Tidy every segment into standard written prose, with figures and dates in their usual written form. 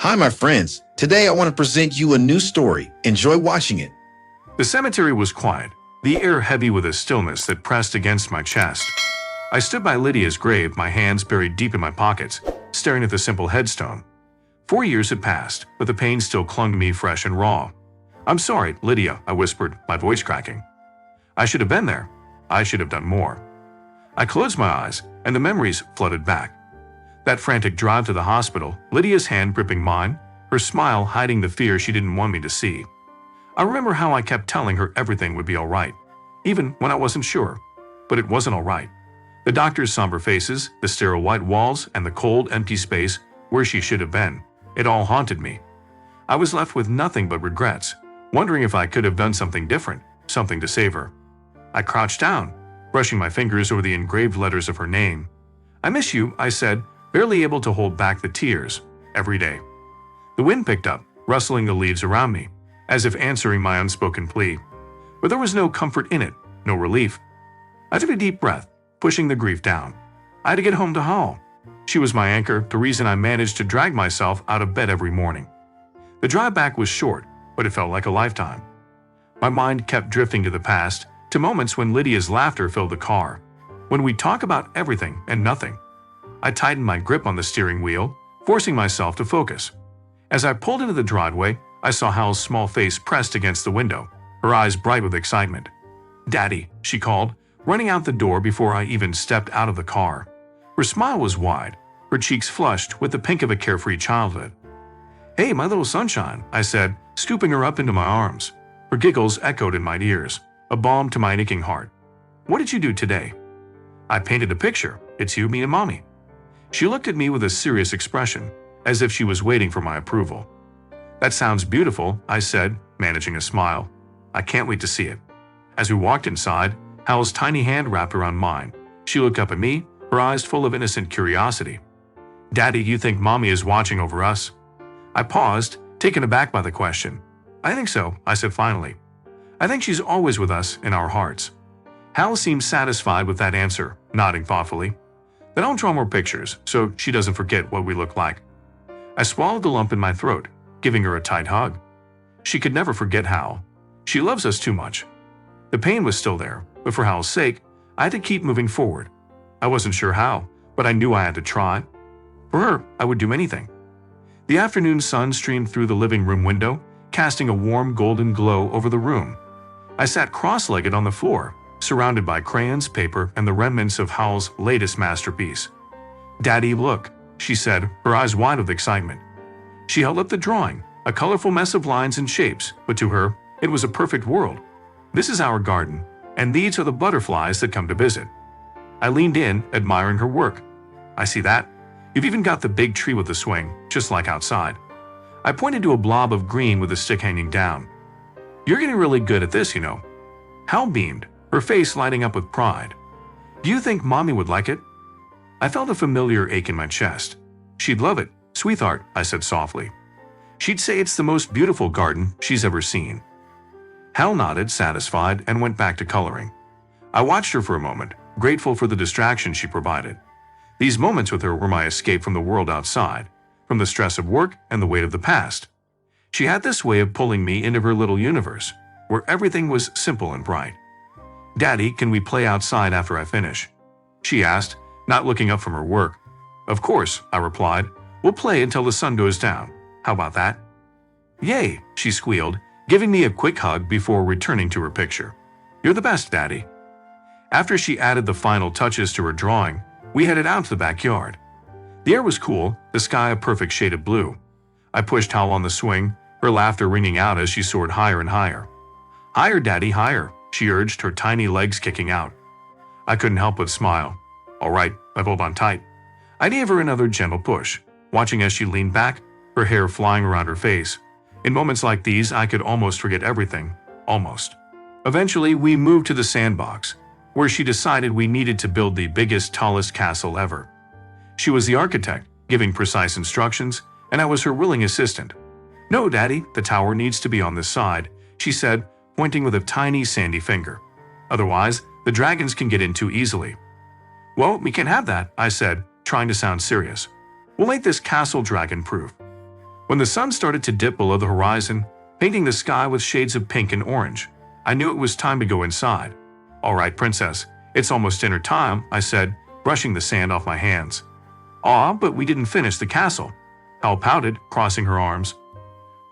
Hi, my friends. Today I want to present you a new story. Enjoy watching it. The cemetery was quiet, the air heavy with a stillness that pressed against my chest. I stood by Lydia's grave, my hands buried deep in my pockets, staring at the simple headstone. 4 years had passed, but the pain still clung to me fresh and raw. "I'm sorry, Lydia," I whispered, my voice cracking. "I should have been there. I should have done more." I closed my eyes, and the memories flooded back. That frantic drive to the hospital, Lydia's hand gripping mine, her smile hiding the fear she didn't want me to see. I remember how I kept telling her everything would be all right, even when I wasn't sure. But it wasn't all right. The doctor's somber faces, the sterile white walls, and the cold, empty space where she should have been. It all haunted me. I was left with nothing but regrets, wondering if I could have done something different, something to save her. I crouched down, brushing my fingers over the engraved letters of her name. "I miss you," I said, barely able to hold back the tears, every day. The wind picked up, rustling the leaves around me, as if answering my unspoken plea. But there was no comfort in it, no relief. I took a deep breath, pushing the grief down. I had to get home to Hall. She was my anchor, the reason I managed to drag myself out of bed every morning. The drive back was short, but it felt like a lifetime. My mind kept drifting to the past, to moments when Lydia's laughter filled the car, when we'd talk about everything and nothing. I tightened my grip on the steering wheel, forcing myself to focus. As I pulled into the driveway, I saw Hal's small face pressed against the window, her eyes bright with excitement. "Daddy," she called, running out the door before I even stepped out of the car. Her smile was wide, her cheeks flushed with the pink of a carefree childhood. "Hey, my little sunshine," I said, scooping her up into my arms. Her giggles echoed in my ears, a balm to my aching heart. "What did you do today?" "I painted a picture. It's you, me, and Mommy." She looked at me with a serious expression, as if she was waiting for my approval. "That sounds beautiful," I said, managing a smile. "I can't wait to see it." As we walked inside, Hal's tiny hand wrapped around mine. She looked up at me, her eyes full of innocent curiosity. "Daddy, you think Mommy is watching over us?" I paused, taken aback by the question. "I think so," I said finally. "I think she's always with us in our hearts." Hal seemed satisfied with that answer, nodding thoughtfully. "Then I'll draw more pictures, so she doesn't forget what we look like." I swallowed the lump in my throat, giving her a tight hug. She could never forget Hal. She loves us too much. The pain was still there, but for Hal's sake, I had to keep moving forward. I wasn't sure how, but I knew I had to try. For her, I would do anything. The afternoon sun streamed through the living room window, casting a warm golden glow over the room. I sat cross-legged on the floor, surrounded by crayons, paper, and the remnants of Hal's latest masterpiece. "Daddy, look," she said, her eyes wide with excitement. She held up the drawing, a colorful mess of lines and shapes, but to her, it was a perfect world. "This is our garden, and these are the butterflies that come to visit." I leaned in, admiring her work. "I see that. You've even got the big tree with the swing, just like outside." I pointed to a blob of green with a stick hanging down. "You're getting really good at this, you know." Hal beamed, her face lighting up with pride. "Do you think Mommy would like it?" I felt a familiar ache in my chest. "She'd love it, sweetheart," I said softly. "She'd say it's the most beautiful garden she's ever seen." Hal nodded, satisfied, and went back to coloring. I watched her for a moment, grateful for the distraction she provided. These moments with her were my escape from the world outside, from the stress of work and the weight of the past. She had this way of pulling me into her little universe, where everything was simple and bright. "Daddy, can we play outside after I finish?" she asked, not looking up from her work. "Of course," I replied. "We'll play until the sun goes down. How about that?" "Yay," she squealed, giving me a quick hug before returning to her picture. "You're the best, Daddy." After she added the final touches to her drawing, we headed out to the backyard. The air was cool, the sky a perfect shade of blue. I pushed Hal on the swing, her laughter ringing out as she soared higher and higher. "Higher, Daddy, higher," she urged, her tiny legs kicking out. I couldn't help but smile. "All right," I pulled on tight. I gave her another gentle push, watching as she leaned back, her hair flying around her face. In moments like these, I could almost forget everything. Almost. Eventually, we moved to the sandbox, where she decided we needed to build the biggest, tallest castle ever. She was the architect, giving precise instructions, and I was her willing assistant. "No, Daddy, the tower needs to be on this side," she said, pointing with a tiny sandy finger. "Otherwise, the dragons can get in too easily." "Well, we can't have that," I said, trying to sound serious. "We'll make this castle dragon-proof." When the sun started to dip below the horizon, painting the sky with shades of pink and orange, I knew it was time to go inside. "All right, princess, it's almost dinner time," I said, brushing the sand off my hands. "Aw, but we didn't finish the castle," Hal pouted, crossing her arms.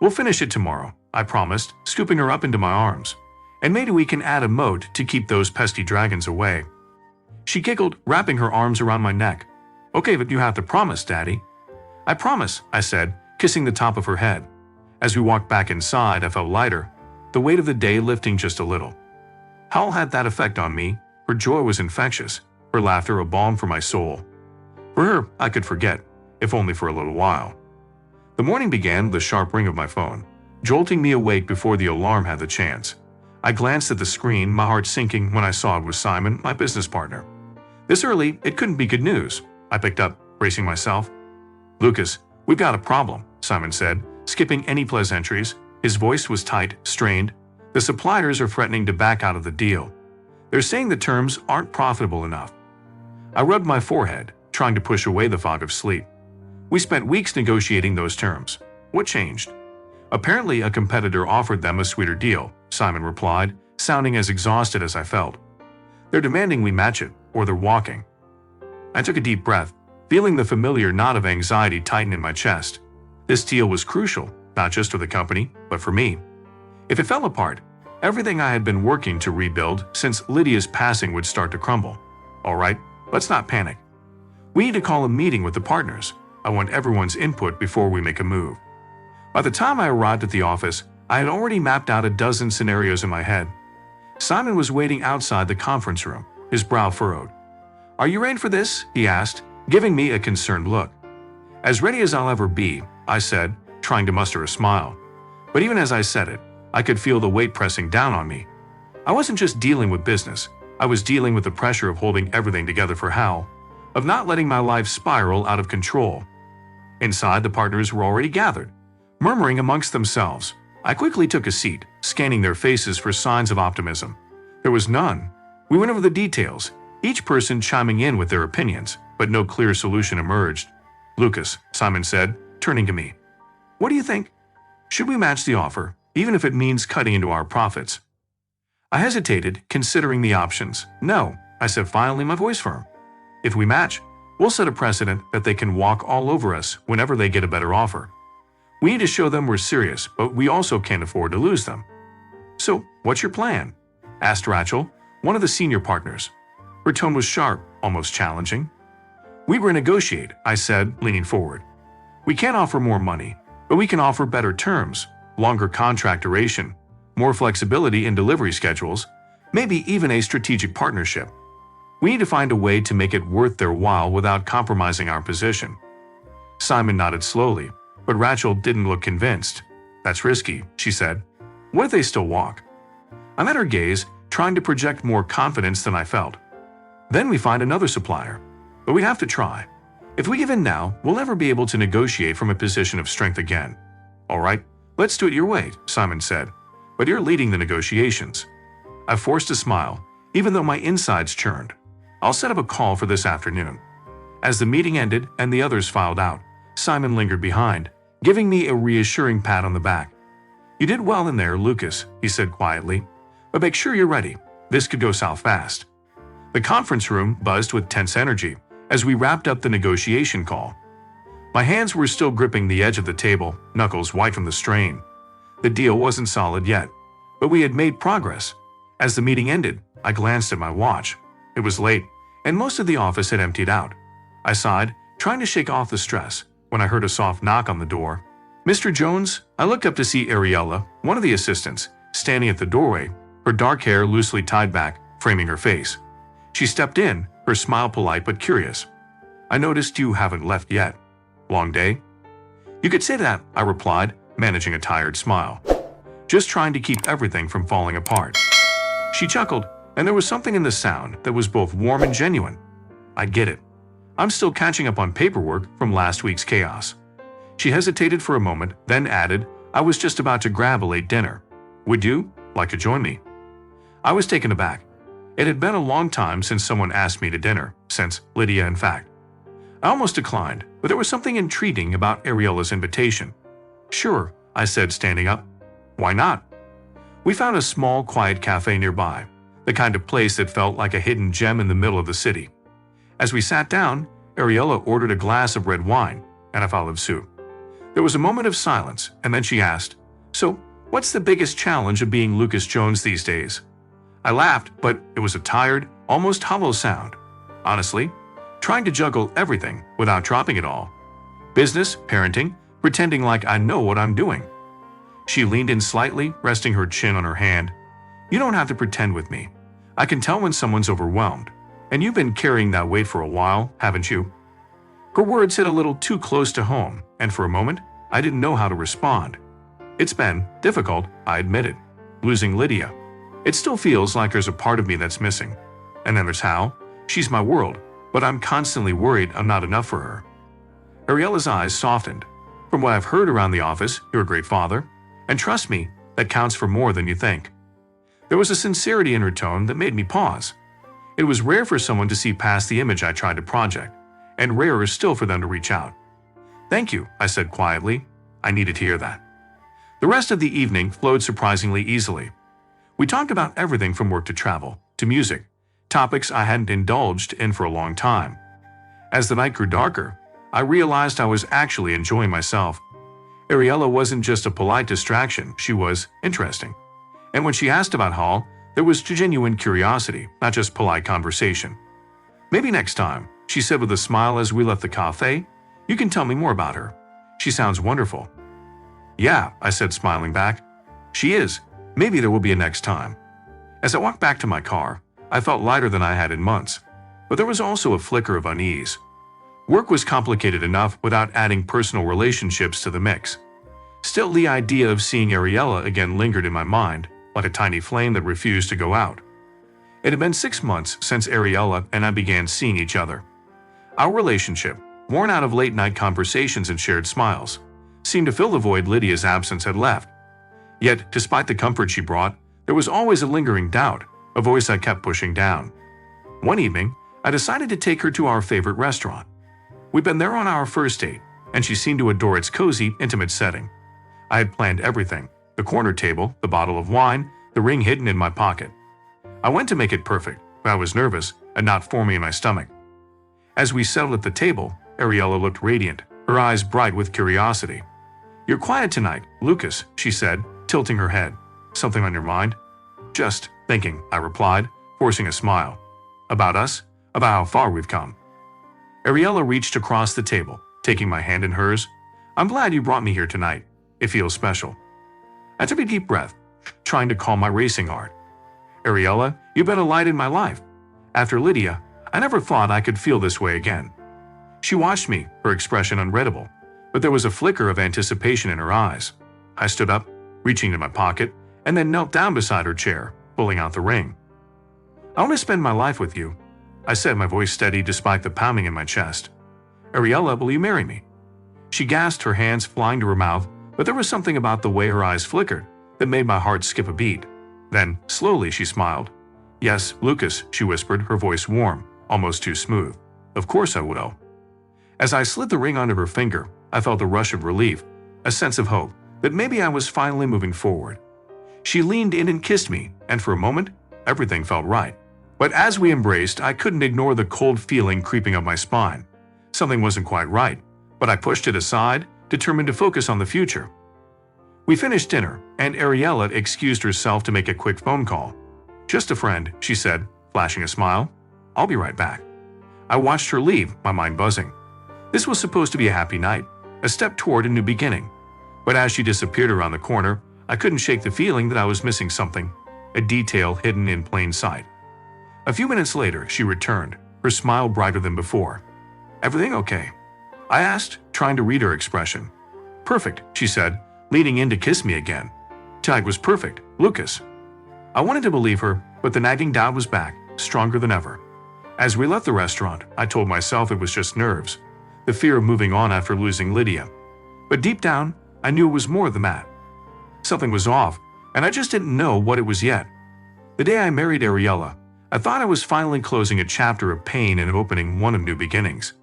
"We'll finish it tomorrow," I promised, scooping her up into my arms. "And maybe we can add a moat to keep those pesky dragons away." She giggled, wrapping her arms around my neck. "Okay, but you have to promise, Daddy." "I promise," I said, kissing the top of her head. As we walked back inside, I felt lighter, the weight of the day lifting just a little. Hal had that effect on me. Her joy was infectious, her laughter a balm for my soul. For her, I could forget, if only for a little while. The morning began with the sharp ring of my phone, jolting me awake before the alarm had the chance. I glanced at the screen, my heart sinking when I saw it was Simon, my business partner. This early, it couldn't be good news. I picked up, bracing myself. "Lucas, we've got a problem," Simon said, skipping any pleasantries. His voice was tight, strained. "The suppliers are threatening to back out of the deal. They're saying the terms aren't profitable enough." I rubbed my forehead, trying to push away the fog of sleep. "We spent weeks negotiating those terms. What changed?" "Apparently a competitor offered them a sweeter deal," Simon replied, sounding as exhausted as I felt. "They're demanding we match it, or they're walking." I took a deep breath, feeling the familiar knot of anxiety tighten in my chest. This deal was crucial, not just for the company, but for me. If it fell apart, everything I had been working to rebuild since Lydia's passing would start to crumble. "All right, let's not panic. We need to call a meeting with the partners. I want everyone's input before we make a move." By the time I arrived at the office, I had already mapped out a dozen scenarios in my head. Simon was waiting outside the conference room, his brow furrowed. "Are you ready for this?" he asked, giving me a concerned look. "As ready as I'll ever be," I said, trying to muster a smile. But even as I said it, I could feel the weight pressing down on me. I wasn't just dealing with business. I was dealing with the pressure of holding everything together for Hal, of not letting my life spiral out of control. Inside, the partners were already gathered, murmuring amongst themselves. I quickly took a seat, scanning their faces for signs of optimism. There was none. We went over the details, each person chiming in with their opinions, but no clear solution emerged. "Lucas," Simon said, turning to me. "What do you think? Should we match the offer, even if it means cutting into our profits?" I hesitated, considering the options. "No," I said finally, my voice firm. "If we match, we'll set a precedent that they can walk all over us whenever they get a better offer. We need to show them we're serious, but we also can't afford to lose them." "So, what's your plan?" asked Rachel, one of the senior partners. Her tone was sharp, almost challenging. "We renegotiate," I said, leaning forward. "We can't offer more money, but we can offer better terms, longer contract duration, more flexibility in delivery schedules, maybe even a strategic partnership. We need to find a way to make it worth their while without compromising our position." Simon nodded slowly, but Rachel didn't look convinced. "That's risky," she said. "What if they still walk?" I met her gaze, trying to project more confidence than I felt. "Then we find another supplier. But we'd have to try. If we give in now, we'll never be able to negotiate from a position of strength again." "All right, let's do it your way," Simon said. "But you're leading the negotiations." I forced a smile, even though my insides churned. "I'll set up a call for this afternoon." As the meeting ended and the others filed out, Simon lingered behind, giving me a reassuring pat on the back. "You did well in there, Lucas," he said quietly. "But make sure you're ready. This could go south fast." The conference room buzzed with tense energy as we wrapped up the negotiation call. My hands were still gripping the edge of the table, knuckles white from the strain. The deal wasn't solid yet, but we had made progress. As the meeting ended, I glanced at my watch. It was late, and most of the office had emptied out. I sighed, trying to shake off the stress, when I heard a soft knock on the door. "Mr. Jones?" I looked up to see Ariella, one of the assistants, standing at the doorway, her dark hair loosely tied back, framing her face. She stepped in, her smile polite but curious. "I noticed you haven't left yet. Long day?" "You could say that," I replied, managing a tired smile. "Just trying to keep everything from falling apart." She chuckled, and there was something in the sound that was both warm and genuine. "I get it. I'm still catching up on paperwork from last week's chaos." She hesitated for a moment, then added, "I was just about to grab a late dinner. Would you like to join me?" I was taken aback. It had been a long time since someone asked me to dinner, since Lydia, in fact. I almost declined, but there was something intriguing about Ariella's invitation. Sure, I said, standing up. Why not? We found a small, quiet cafe nearby, the kind of place that felt like a hidden gem in the middle of the city. As we sat down, Ariella ordered a glass of red wine and a olive soup. There was a moment of silence, and then she asked, "So, what's the biggest challenge of being Lucas Jones these days?" I laughed, but it was a tired, almost hollow sound. Honestly, trying to juggle everything without dropping it all. Business, parenting, pretending like I know what I'm doing. She leaned in slightly, resting her chin on her hand. "You don't have to pretend with me. I can tell when someone's overwhelmed. And you've been carrying that weight for a while, haven't you?" Her words hit a little too close to home, and for a moment, I didn't know how to respond. It's been difficult, I admitted. Losing Lydia. It still feels like there's a part of me that's missing. And then there's Hal. She's my world, but I'm constantly worried I'm not enough for her. Ariella's eyes softened. "From what I've heard around the office, you're a great father. And trust me, that counts for more than you think." There was a sincerity in her tone that made me pause. It was rare for someone to see past the image I tried to project, and rarer still for them to reach out. "Thank you," I said quietly. I needed to hear that. The rest of the evening flowed surprisingly easily. We talked about everything from work to travel, to music, topics I hadn't indulged in for a long time. As the night grew darker, I realized I was actually enjoying myself. Ariella wasn't just a polite distraction, she was interesting. And when she asked about Hall, there was genuine curiosity, not just polite conversation. "Maybe next time," she said with a smile as we left the cafe, "you can tell me more about her. She sounds wonderful." "Yeah," I said, smiling back. "She is. Maybe there will be a next time." As I walked back to my car, I felt lighter than I had in months, but there was also a flicker of unease. Work was complicated enough without adding personal relationships to the mix. Still, the idea of seeing Ariella again lingered in my mind, like a tiny flame that refused to go out. It had been 6 months since Ariella and I began seeing each other. Our relationship, worn out of late-night conversations and shared smiles, seemed to fill the void Lydia's absence had left. Yet, despite the comfort she brought, there was always a lingering doubt, a voice I kept pushing down. One evening, I decided to take her to our favorite restaurant. We'd been there on our first date, and she seemed to adore its cozy, intimate setting. I had planned everything: the corner table, the bottle of wine, the ring hidden in my pocket. I went to make it perfect, but I was nervous and not forming in my stomach. As we settled at the table, Ariella looked radiant, her eyes bright with curiosity. "You're quiet tonight, Lucas," she said, tilting her head. "Something on your mind?" "Just thinking," I replied, forcing a smile. "About us? About how far we've come." Ariella reached across the table, taking my hand in hers. "I'm glad you brought me here tonight. It feels special." I took a deep breath, trying to calm my racing heart. "Ariella, you've been a light in my life. After Lydia, I never thought I could feel this way again." She watched me, her expression unreadable, but there was a flicker of anticipation in her eyes. I stood up, reaching into my pocket, and then knelt down beside her chair, pulling out the ring. "I want to spend my life with you," I said, my voice steady despite the pounding in my chest. "Ariella, will you marry me?" She gasped, her hands flying to her mouth, but there was something about the way her eyes flickered that made my heart skip a beat. Then, slowly, she smiled. "Yes, Lucas," she whispered, her voice warm, almost too smooth. "Of course I will." As I slid the ring onto her finger, I felt a rush of relief, a sense of hope that maybe I was finally moving forward. She leaned in and kissed me, and for a moment, everything felt right. But as we embraced, I couldn't ignore the cold feeling creeping up my spine. Something wasn't quite right, but I pushed it aside, determined to focus on the future. We finished dinner, and Ariella excused herself to make a quick phone call. "Just a friend," she said, flashing a smile. "I'll be right back." I watched her leave, my mind buzzing. This was supposed to be a happy night, a step toward a new beginning. But as she disappeared around the corner, I couldn't shake the feeling that I was missing something, a detail hidden in plain sight. A few minutes later, she returned, her smile brighter than before. "Everything okay?" I asked, trying to read her expression. "Perfect," she said, leaning in to kiss me again. "Tonight was perfect, Lucas." I wanted to believe her, but the nagging doubt was back, stronger than ever. As we left the restaurant, I told myself it was just nerves, the fear of moving on after losing Lydia. But deep down, I knew it was more than that. Something was off, and I just didn't know what it was yet. The day I married Ariella, I thought I was finally closing a chapter of pain and opening one of new beginnings.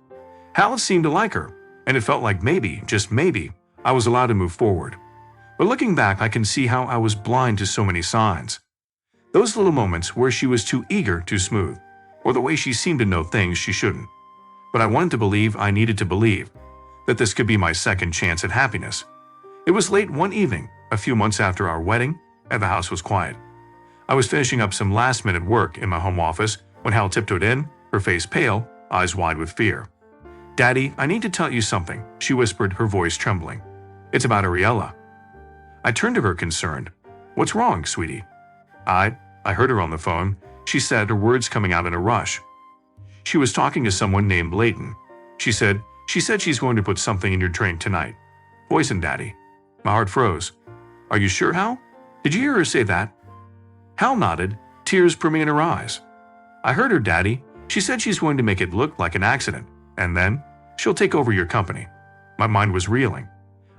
Hal seemed to like her, and it felt like maybe, just maybe, I was allowed to move forward. But looking back, I can see how I was blind to so many signs. Those little moments where she was too eager, too smooth, or the way she seemed to know things she shouldn't. But I wanted to believe I needed to believe that this could be my second chance at happiness. It was late one evening, a few months after our wedding, and the house was quiet. I was finishing up some last-minute work in my home office when Hal tiptoed in, her face pale, eyes wide with fear. "Daddy, I need to tell you something," she whispered, her voice trembling. "It's about Ariella." I turned to her concerned. "What's wrong, sweetie?" I heard her on the phone," she said, her words coming out in a rush. "She was talking to someone named Leighton. She said she's going to put something in your drink tonight. Poison, Daddy." My heart froze. "Are you sure, Hal? Did you hear her say that?" Hal nodded, tears brimming in her eyes. "I heard her, Daddy. She said she's going to make it look like an accident, and then she'll take over your company." My mind was reeling.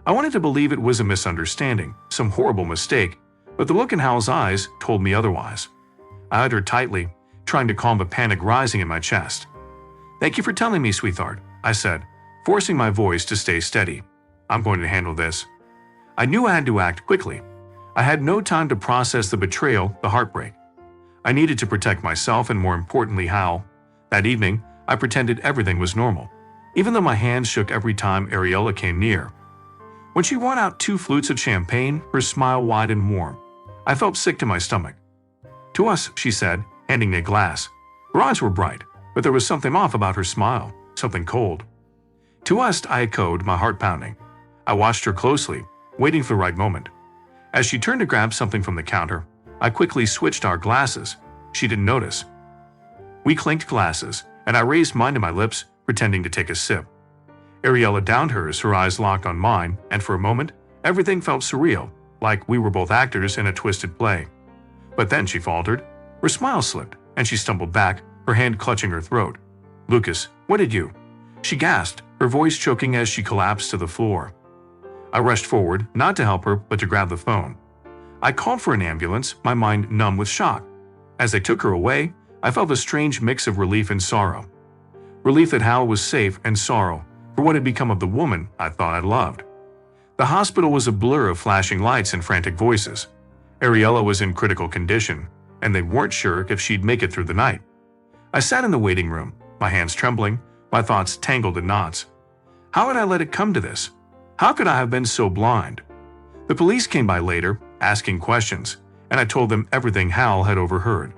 I wanted to believe it was a misunderstanding, some horrible mistake, but the look in Hal's eyes told me otherwise. I eyed her tightly, trying to calm the panic rising in my chest. "Thank you for telling me, sweetheart," I said, forcing my voice to stay steady. "I'm going to handle this." I knew I had to act quickly. I had no time to process the betrayal, the heartbreak. I needed to protect myself and, more importantly, Hal. That evening, I pretended everything was normal, even though my hands shook every time Ariella came near. When she brought out 2 flutes of champagne, her smile wide and warm, I felt sick to my stomach. "To us," she said, handing me a glass. Her eyes were bright, but there was something off about her smile, something cold. "To us," I echoed, my heart pounding. I watched her closely, waiting for the right moment. As she turned to grab something from the counter, I quickly switched our glasses. She didn't notice. We clinked glasses, and I raised mine to my lips, pretending to take a sip. Ariella downed hers, her eyes locked on mine, and for a moment, everything felt surreal, like we were both actors in a twisted play. But then she faltered. Her smile slipped, and she stumbled back, her hand clutching her throat. "Lucas, what did you?" She gasped, her voice choking as she collapsed to the floor. I rushed forward, not to help her, but to grab the phone. I called for an ambulance, my mind numb with shock. As they took her away, I felt a strange mix of relief and sorrow. Relief that Hal was safe, and sorrow for what had become of the woman I thought I loved. The hospital was a blur of flashing lights and frantic voices. Ariella was in critical condition, and they weren't sure if she'd make it through the night. I sat in the waiting room, my hands trembling, my thoughts tangled in knots. How had I let it come to this? How could I have been so blind? The police came by later, asking questions, and I told them everything Hal had overheard.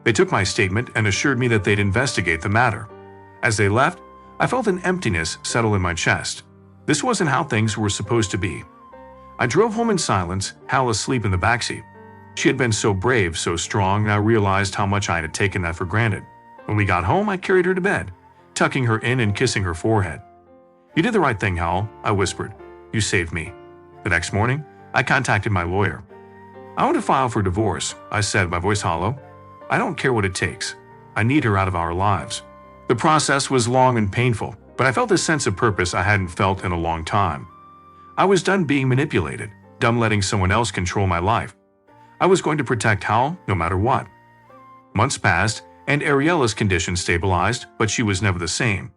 They took my statement and assured me that they'd investigate the matter. As they left, I felt an emptiness settle in my chest. This wasn't how things were supposed to be. I drove home in silence, Hal asleep in the backseat. She had been so brave, so strong, and I realized how much I had taken that for granted. When we got home, I carried her to bed, tucking her in and kissing her forehead. "You did the right thing, Hal," I whispered. "You saved me." The next morning, I contacted my lawyer. "I want to file for divorce," I said, my voice hollow. "I don't care what it takes. I need her out of our lives." The process was long and painful, but I felt a sense of purpose I hadn't felt in a long time. I was done being manipulated, done letting someone else control my life. I was going to protect Hal no matter what. Months passed, and Ariella's condition stabilized, but she was never the same.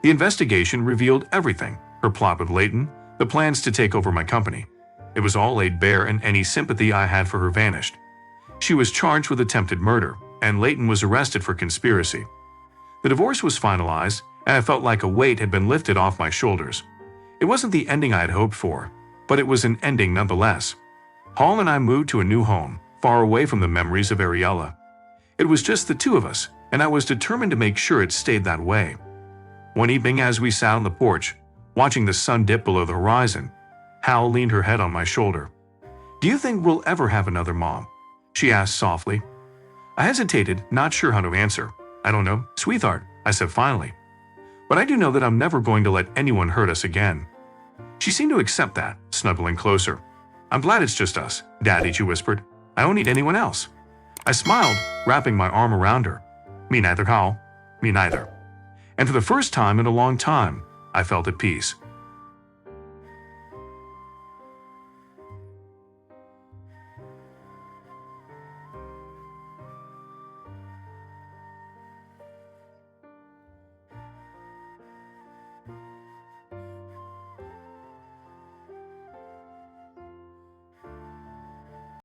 The investigation revealed everything: her plot with Leighton, the plans to take over my company. It was all laid bare, and any sympathy I had for her vanished. She was charged with attempted murder, and Leighton was arrested for conspiracy. The divorce was finalized, and I felt like a weight had been lifted off my shoulders. It wasn't the ending I had hoped for, but it was an ending nonetheless. Hall and I moved to a new home, far away from the memories of Ariella. It was just the two of us, and I was determined to make sure it stayed that way. One evening, as we sat on the porch, watching the sun dip below the horizon, Hal leaned her head on my shoulder. "Do you think we'll ever have another mom?" she asked softly. I hesitated, not sure how to answer. "I don't know, sweetheart," I said finally. "But I do know that I'm never going to let anyone hurt us again." She seemed to accept that, snuggling closer. "I'm glad it's just us, Daddy," she whispered. "I don't need anyone else." I smiled, wrapping my arm around her. "Me neither, Hal. Me neither." And for the first time in a long time, I felt at peace.